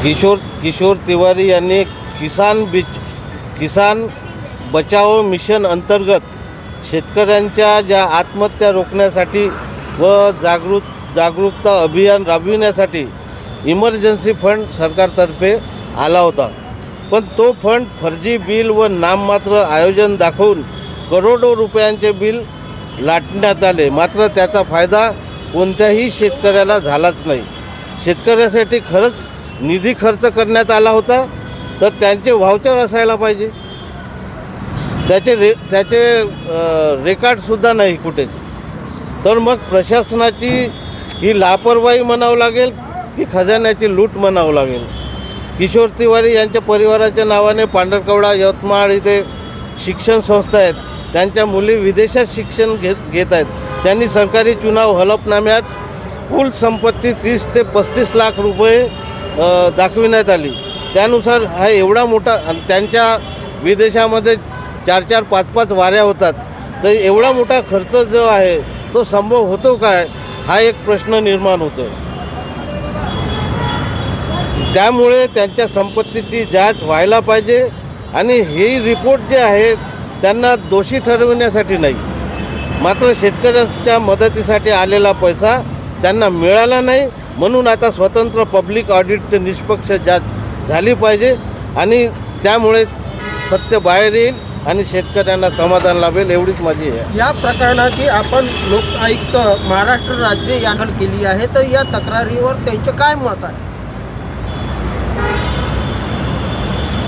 किशोर तिवारी यांनी किसान बचाओ मिशन अंतर्गत शेतकऱ्यांच्या ज्या आत्महत्या रोखण्यासाठी व जागरूकता अभियान राबविण्यासाठी इमर्जन्सी फंड सरकारतर्फे आला होता, पण तो फंड फर्जी बिल व नाममात्र आयोजन दाखवून करोडो रुपयांचे बिल लाटण्यात आले. मात्र त्याचा फायदा कोणत्याही शेतकऱ्याला झालाच नाही. शेतकऱ्यासाठी खरंच निधी खर्च करण्यात आला होता तर त्यांचे व्हाउचर असायला पाहिजे. त्याचे रेकॉर्डसुद्धा नाही कुठेच. तर मग प्रशासनाची ही लापरवाही म्हणावं लागेल की खजान्याची लूट म्हणावं लागेल. किशोर तिवारी यांच्या परिवाराच्या नावाने पांढरकवडा यवतमाळ इथे शिक्षण संस्था आहेत. त्यांच्या मुली विदेशात शिक्षण घेत आहेत. त्यांनी सरकारी चुनाव हलफनाम्यात कुल संपत्ती 30 ते 35 लाख रुपये दाखविण्यात आली. त्यानुसार हा एवढा मोठा, त्यांच्या विदेशामध्ये 4-4, 5-5 वाऱ्या होतात, तर एवढा मोठा खर्च जो आहे तो संभव होतो काय, हा एक प्रश्न निर्माण होतो. त्यामुळे त्यांच्या संपत्तीची जांच व्हायला पाहिजे आणि हे रिपोर्ट जे आहेत त्यांना दोषी ठरविण्यासाठी नाही, मात्र शेतकऱ्यांच्या मदतीसाठी आलेला पैसा त्यांना मिळाला नाही. म्हणून आता स्वतंत्र पब्लिक ऑडिटची निष्पक्ष जांच झाली पाहिजे आणि त्यामुळे सत्य बाहेर येईल आणि शेतकऱ्यांना समाधान लाभेल, एवढीच माझी आहे. या प्रकरणाची आपण लोक आयुक्त महाराष्ट्र राज्य दाखल केली आहे, तर या तक्रारीवर त्यांचे काय मत आहे?